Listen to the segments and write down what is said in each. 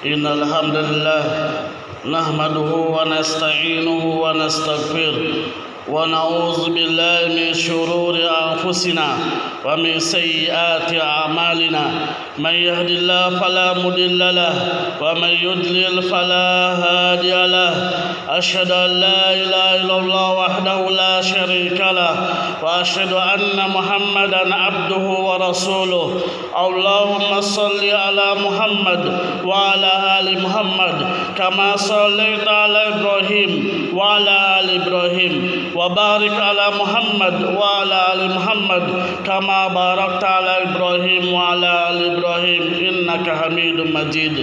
إن الحمد لله نحمده ونستعينه ونستغفره ونعوذ بالله من شرور أنفسنا ومن سيئات أعمالنا من يهد الله فلا مضل له ومن يضلل فلا هادي له أشهد أن لا إله إلا الله وحده لا شريك له وأشهد أن محمدا عبده ورسوله اللهم صل على محمد وعلى آل محمد كما صليت على إبراهيم وعلى آل إبراهيم وبارك على محمد وعلى آل محمد كما باركت على إبراهيم وعلى آل إبراهيم إنك حميد مجيد.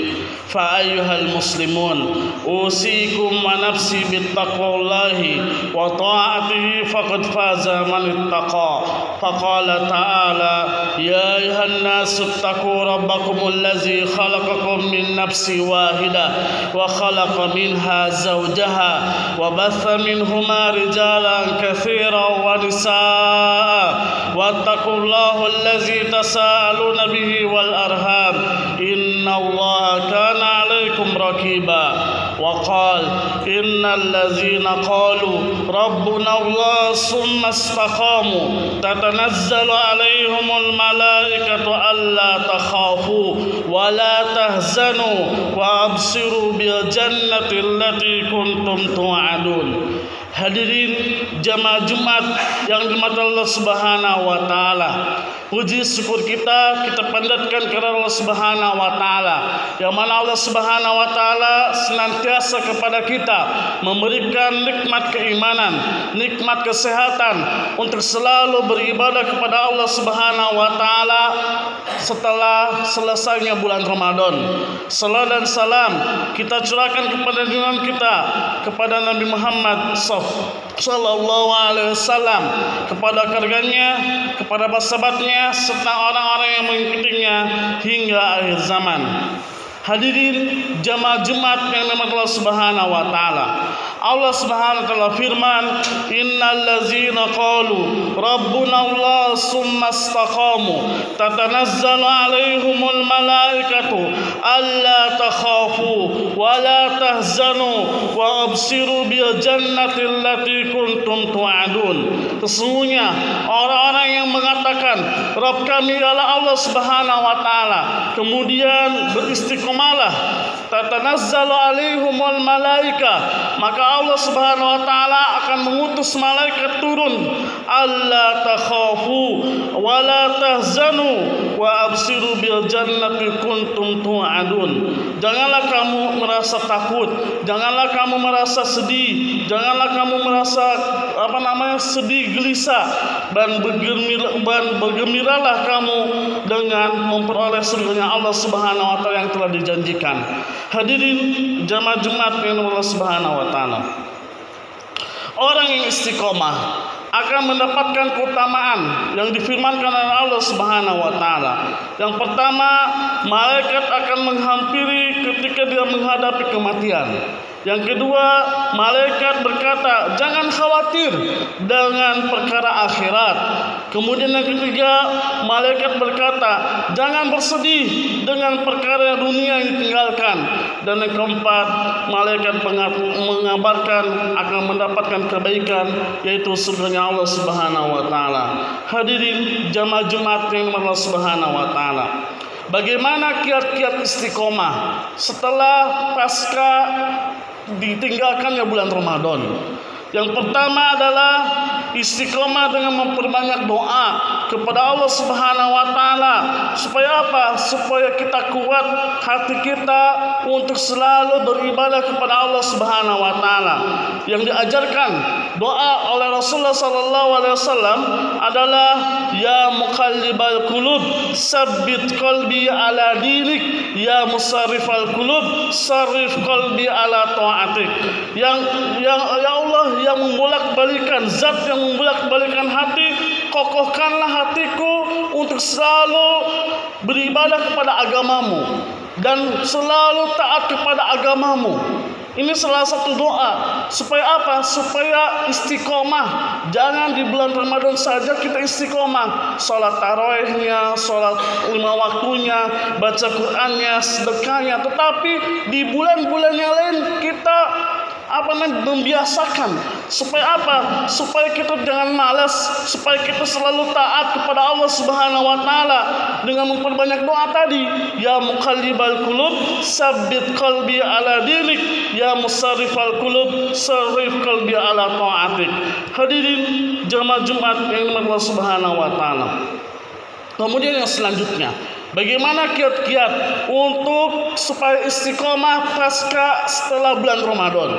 فأيها المسلمون أوصيكم ونفسي بتقوى الله وطاعته فقد فاز من اتقى. فقال تعالى يا أيها الناس اتقوا ربكم الذي خلقكم من نفس واحدة وخلق منها زوجها وبث منهما رجالا كثيرا ونساء واتقوا الله الذي تساءلون به والأرحام إن الله كان عليكم رقيبا. وقال إن الذين قالوا ربنا الله ثم استقاموا تتنزل عليهم الملائكة ألا تخافوا ولا تحزنوا وأبشروا بالجنة التي كنتم توعدون. Hadirin jamaah Jumat yang dirahmati Allah Subhanahu wa taala. Puji syukur kita pandatkan kepada Allah Subhanahu wa taala. Yang mana Allah Subhanahu wa taala senantiasa kepada kita memberikan nikmat keimanan, nikmat kesehatan untuk selalu beribadah kepada Allah Subhanahu wa taala setelah selesainya bulan Ramadan. Salam dan salam kita curahkan kepada junjungan kita, kepada Nabi Muhammad sallallahu alaihi wasallam, kepada keluarganya, kepada sahabatnya serta orang-orang yang mengikutinya hingga akhir zaman. Hadirin jamaah Jumat yang dirahmati Allah Subhanahu wa taala. Allah Subhanahu wa taala firman, "Innal ladzina qalu rabbuna Allah tsumma istaqamu tatanazzalu 'alaihimul malaikatu alla takhafu wa la tahzanu wa abshiru bil jannati allati kuntum tu'adun." Sesungguhnya orang-orang yang mengatakan Rabb kami adalah Allah Subhanahu wa taala, kemudian beristiqomalah, tatanazzalu 'alaihimul malaika, maka Allah Subhanahu wa taala akan mengutus malaikat turun, alla takhafu wa la tahzanu wa abshiru bil jannati kuntum tu'adun. Janganlah kamu merasa takut, janganlah kamu merasa sedih, janganlah kamu merasa sedih gelisah, dan bergembiralah kamu dengan memperoleh surganya Allah Subhanahu wa taala yang telah dijanjikan. Hadirin jamaah Jumat yang Allah Subhanahu wa taala. Orang yang istiqomah akan mendapatkan keutamaan yang difirmankan oleh Allah Subhanahu wa taala. Yang pertama, malaikat akan menghampiri ketika dia menghadapi kematian. Yang kedua, malaikat berkata, jangan khawatir dengan perkara akhirat. Kemudian yang ketiga, malaikat berkata, jangan bersedih dengan perkara dunia yang ditinggalkan. Dan yang keempat, malaikat mengabarkan akan mendapatkan kebaikan, yaitu surganya Allah Subhanahu wa taala. Hadirin jamaah Jumat yang Allah Subhanahu wa taala. Bagaimana kiat-kiat istiqomah setelah pasca ditinggalkannya bulan Ramadan? Yang pertama adalah istiqomah dengan memperbanyak doa kepada Allah Subhanahu wa taala. Supaya apa? Supaya kita kuat hati kita untuk selalu beribadah kepada Allah Subhanahu wa taala. Yang diajarkan doa oleh Rasulullah sallallahu alaihi wasallam adalah ya muqallibal qulub sabbit qalbi ala dinik, ya musarrifal qulub sarrif qalbi ala taatik. Ya Allah yang membolak-balikan, zat yang membolak-balikan hati, kokohkanlah hatiku untuk selalu beribadah kepada agamamu dan selalu taat kepada agamamu. Ini salah satu doa. Supaya apa? Supaya istiqomah. Jangan di bulan Ramadan saja kita istiqomah. Sholat tarawihnya, sholat 5 waktunya, baca Qur'annya, sedekahnya. Tetapi di bulan-bulan yang lain kita membiasakan. Supaya apa? Supaya kita jangan malas, supaya kita selalu taat kepada Allah Subhanahu wa taala dengan memperbanyak doa tadi. Ya muqallibal qulub, sabbit qalbi ala dinik. Ya musarrifal qulub, sarrif qalbi ala ta'atik. Hadirin jemaah Jumat yang dimurkai Allah Subhanahu wa taala. Kemudian yang selanjutnya, bagaimana kiat-kiat untuk supaya istiqomah pasca setelah bulan Ramadan?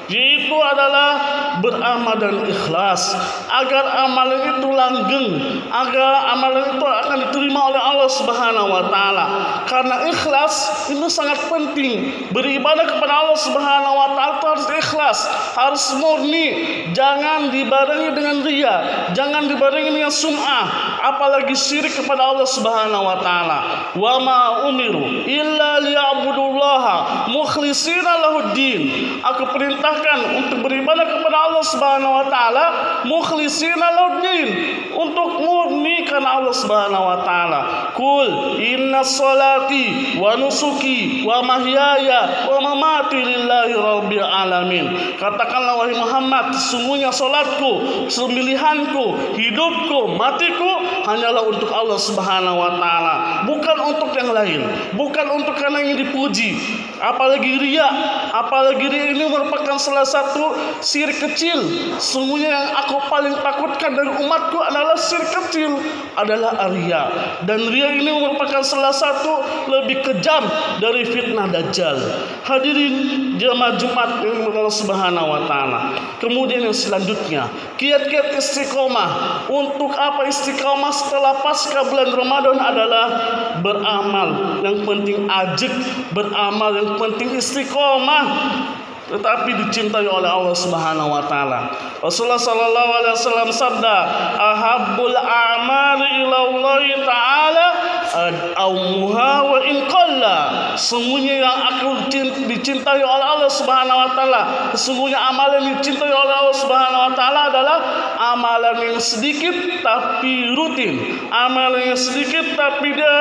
Yaitu adalah beramal dan ikhlas, agar amalan itu langgeng, agar amalan itu akan diterima oleh Allah Subhanahu wa taala. Karena ikhlas itu sangat penting. Beribadah kepada Allah Subhanahu wa taala itu harus ikhlas, harus murni, jangan dibarengi dengan riya, jangan dibarengi dengan sum'ah, apalagi syirik kepada Allah Subhanahu wa taala. Wa ma umiru illa liya'budullaha mukhlishina lahuddin. Aku perintahkan untuk beribadah kepada Allah Subhanahu wa taala mukhlishina lahuddin, untuk murni karena Allah Subhanahu wa taala. Qul inna sholati wa nusuki wa mahyaya wa mamati lillahi rabbil alamin. Katakanlah wahai Muhammad, sesungguhnya salatku, sembelihanku, hidupku, matiku hanyalah untuk Allah Subhanahu wa taala, bukan untuk yang lain, bukan untuk karena ingin dipuji, apalagi riya. Apalagi riya ini merupakan salah satu syirik kecil. Sesungguhnya yang aku paling takutkan dari umatku adalah syirik kecil, adalah riya. Dan riya ini merupakan salah satu lebih kejam dari fitnah dajjal. Hadirin jemaah Jumat yang dimurkai Allah Subhanahu wa taala. Kemudian yang selanjutnya, kiat-kiat istiqomah. Untuk apa istiqomah setelah pasca bulan Ramadan adalah beramal. Yang penting ajik, beramal yang penting istiqomah, tetapi dicintai oleh Allah Subhanahu wa taala. Rasulullah sallallahu alaihi wasallam sabda, ahabbul a'mali ila Allah taala ad'amuha wa in qalla. Sesungguhnya yang aku dicintai oleh Allah Subhanahu wa taala, sesungguhnya amalan yang dicintai oleh Allah Subhanahu wa taala adalah amalan yang sedikit tapi rutin, amalan yang sedikit tapi dia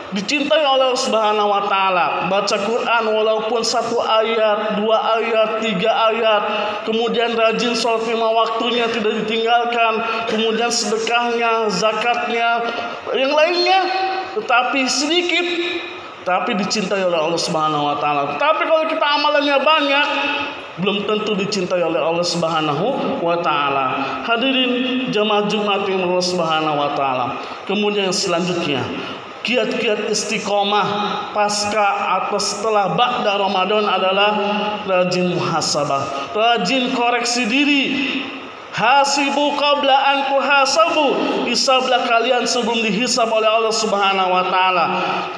dicintai oleh Allah Subhanahu wa taala. Baca Quran walaupun 1 ayat, 2 ayat, 3 ayat, kemudian rajin sholat 5 waktunya tidak ditinggalkan, kemudian sedekahnya, zakatnya, yang lainnya, tetapi sedikit tapi dicintai oleh Allah Subhanahu wa taala. Tapi kalau kita amalannya banyak, belum tentu dicintai oleh Allah Subhanahu wa taala. Hadirin jemaah Jumat yang Allah Subhanahu wa taala. Kemudian yang selanjutnya, kiat-kiat istiqomah pasca atau setelah ba'da Ramadan adalah rajin muhasabah, rajin koreksi diri. Hasibu qabla an tuhasabu. Hisablah kalian sebelum dihisab oleh Allah Subhanahu wa taala.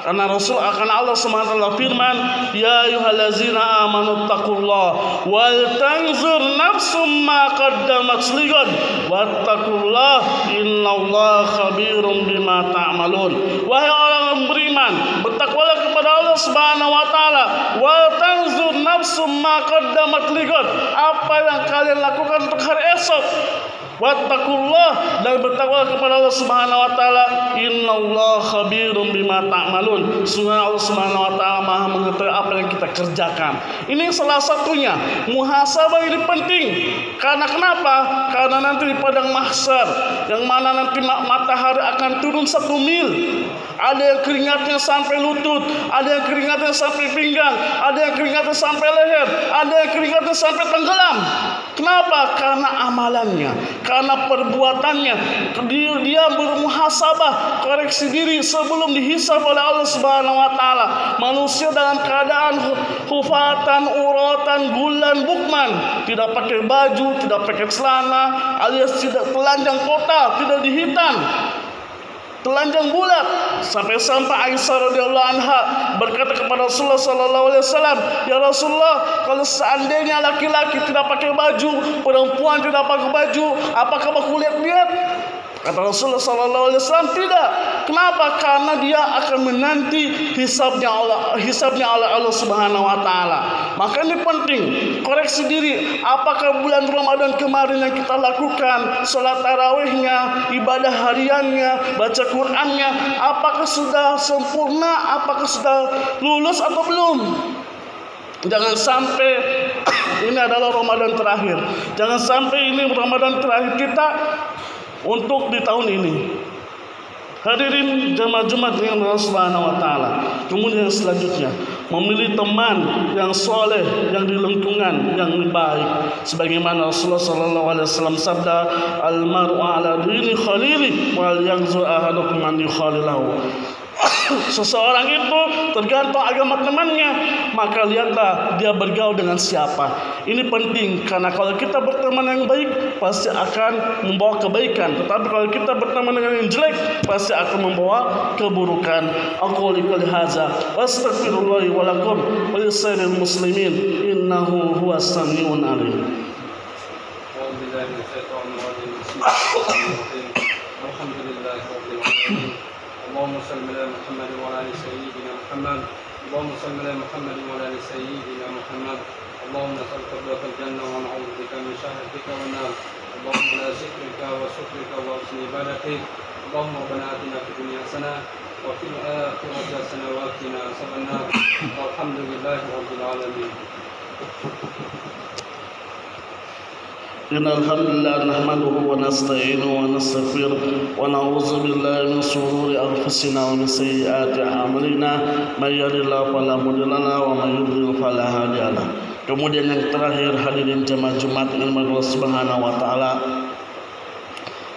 Karena Allah Subhanahu wa taala firman, ya ayyuhallazina amanu taqullaha wal tanzur nafsum ma qaddamat lighad wattaqullaha innallaha khabirum bima ta'malun. Wahai orang yang beriman, bertakwalah kepada Allah Subhanahu wa taala. Wal tanzur nafsum ma qaddamat lighad. Apa yang kalian lakukan untuk hari esok. Wattaqullah, dan bertakwa kepada Allah Subhanahu wa taala. Innallaha khabirum bima ta'malun. Sungguh Allah Subhanahu wa taala Maha mengetahui apa yang kita kerjakan. Ini salah satunya. Muhasabah ini penting. Karena kenapa? Karena nanti di padang mahsyar, yang mana nanti matahari akan turun 1 mil. Ada yang keringatnya sampai lutut, ada yang keringatnya sampai pinggang, ada yang keringatnya sampai leher, ada yang keringatnya sampai tenggelam. Kenapa? Karena amalannya, karena perbuatannya. Dia bermuhasabah, koreksi diri sebelum dihisab oleh Allah Subhanahu wa taala. Manusia dalam keadaan hufatan, uratan, gulan, bukman, tidak pakai baju, tidak pakai celana, alias tidak telanjang total, tidak dihitan, telanjang bulat. Sampai Aisyah radhiyallahu anha berkata kepada Rasulullah sallallahu alaihi wasallam, "Ya Rasulullah, kalau seandainya laki-laki tidak pakai baju, perempuan tidak pakai baju, apakah aku lihat-lihat?" Kata Rasulullah SAW, tidak. Kenapa? Karena dia akan menanti hisabnya oleh Allah Subhanahu wa taala. Maka ini penting, koreksi diri. Apakah bulan Ramadan kemarin yang kita lakukan, salat tarawihnya, ibadah hariannya, baca Qur'annya, apakah sudah sempurna, apakah sudah lulus atau belum? Jangan sampai ini adalah Ramadan terakhir. Jangan sampai ini Ramadan terakhir kita untuk di tahun ini. Hadirin jamaah Jumat dengan Allah Subhanahu wa taala. Kemudian selanjutnya, memilih teman yang soleh, yang di lingkungan yang baik. Sebagaimana Rasulullah sallallahu alaihi wasallam sabda, "Al-mar'u 'ala dini khalili wal yanzur ahadukum man yukhalilahu." Seseorang itu tergantung agama temannya, maka lihatlah dia bergaul dengan siapa. Ini penting, karena kalau kita berteman yang baik pasti akan membawa kebaikan, tetapi kalau kita berteman dengan yang jelek pasti akan membawa keburukan. Aku liqali hadza wastaghfirullahi wa lakum wa lisairil muslimin innahu huwas samiun alim. اللهم صل على محمد وعلى ال سيدنا محمد اللهم صل على محمد وعلى ال سيدنا محمد اللهم نسألك رضاك الجنة ونعوذ بك من سخطك والنار اللهم لا ذكرك وشكرك وحسن عبادتك اللهم ربنا آتنا في الدنيا حسنة وفي الآخرة حسنة وقنا عذاب النار والحمد لله رب العالمين. إن الحمد لله نحمده ونستعينه ونستغفره ونعوذ بالله من شرور أنفسنا ومن سيئات أعمالنا من يهد الله فلا مضل له ومن يضلل فلا هادي له. Kemudian yang terakhir, hadirin jemaah Jumat yang Allah Subhanahu wa taala,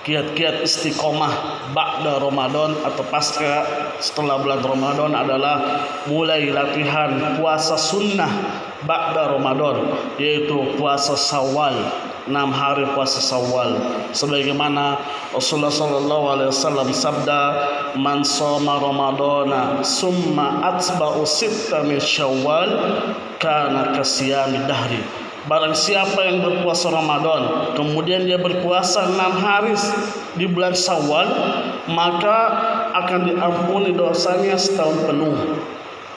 kiat-kiat istiqomah ba'da Ramadan atau pasca setelah bulan Ramadan adalah mulai latihan puasa sunnah ba'da Ramadan, yaitu puasa Syawal, 6 hari puasa Syawal. Sebagaimana Rasulullah sallallahu alaihi wasallam sabda, "Man shoma Ramadana summa atba'u sitta min Syawal kana kasiyami dahri." Barang siapa yang berpuasa Ramadan kemudian dia berpuasa 6 hari di bulan Syawal, maka akan diampuni dosanya setahun penuh.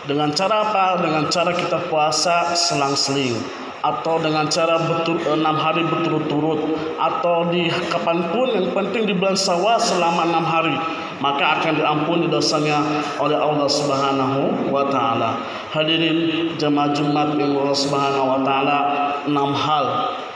Dengan cara apa? Dengan cara kita puasa selang-seling, atau dengan cara 6 hari berturut-turut, atau di kapanpun, yang penting di bulan Syawal selama 6 hari, maka akan diampuni dosanya oleh Allah Subhanahu wa taala. Hadirin jemaah Jumat yang Allah Subhanahu wa taala, 6 hal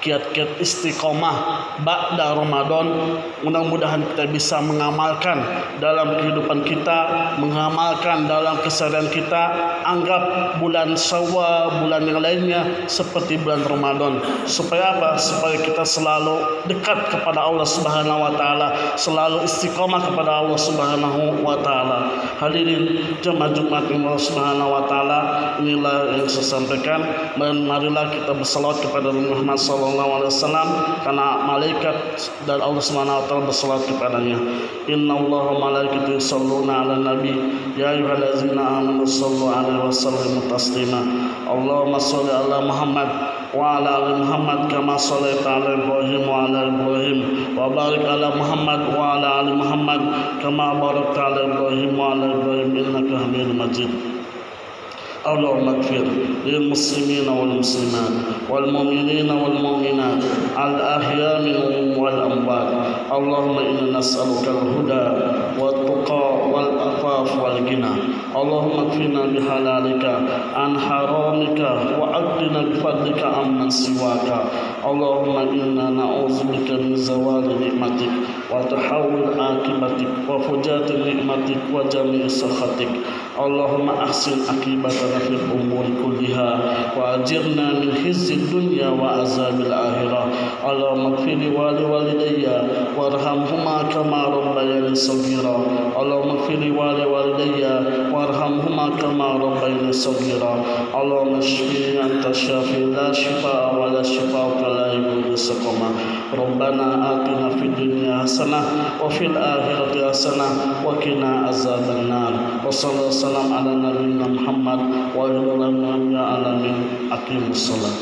kiat-kiat istiqomah ba'da Ramadan, mudah-mudahan kita bisa mengamalkan dalam kehidupan kita, mengamalkan dalam keseharian kita. Anggap bulan Syawal, bulan yang lainnya seperti bulan Ramadan. Supaya apa? Supaya kita selalu dekat kepada Allah Subhanahu wa taala, selalu istiqomah kepada Allah Subhanahu wa taala. Hadirin jemaah Jumat Allah Subhanahu wa taala, inilah yang saya sampaikan. Dan marilah kita bersalawat kepada Muhammad sallallahu alaihi wasallam, karena malaikat dan Allah Subhanahu wa taala bersalawat kepadanya. Innallaha wa malaikatahu yusholluna 'alan nabi ya ayyuhallazina amanu shallu 'alaihi wa sallimu taslima. Allahumma shalli ala Muhammad wa ala ali Muhammad kama shallaita ala Ibrahim wa ala Ibrahim wa barik ala Muhammad wa ala ali Muhammad kama barakta ala Ibrahim wa ala Ibrahim innaka Hamidum Majid. Allahumma ighfir lil muslimina wal muslimat wal mu'minina wal mu'minat al ahya minhum wal amwat. Allahumma inna nas'aluka al huda wat tuqa wal afaf wal ghina. Allahumma kfina bihalalika an haramika wa aqdina bifadlika amman siwaka. Allahumma inna na'udzubika min zawali ni'matik wa tahawul akibatik wa fujati ni'matik wa jami'i sakhatik. Allahumma ahsin akibatana fil umuri kulliha wa ajirna min khizyid dunya wa azabil akhirah. Allahumma ighfir li walidayya warhamhuma kama rabbayani shaghira. Allahumma ighfir li walidayya warhamhuma kama rabbayani shaghira. Allahumma shfi anta syafi la shifaa wa la shifaa la yughadiru saqama. Rabbana atina fid dunya hasanah wa fil akhirati hasanah wa qina azaban nar. Wassallallahu ala nabiyyina Muhammad wa ala alihi wa sahbihi. Aqimus shalah.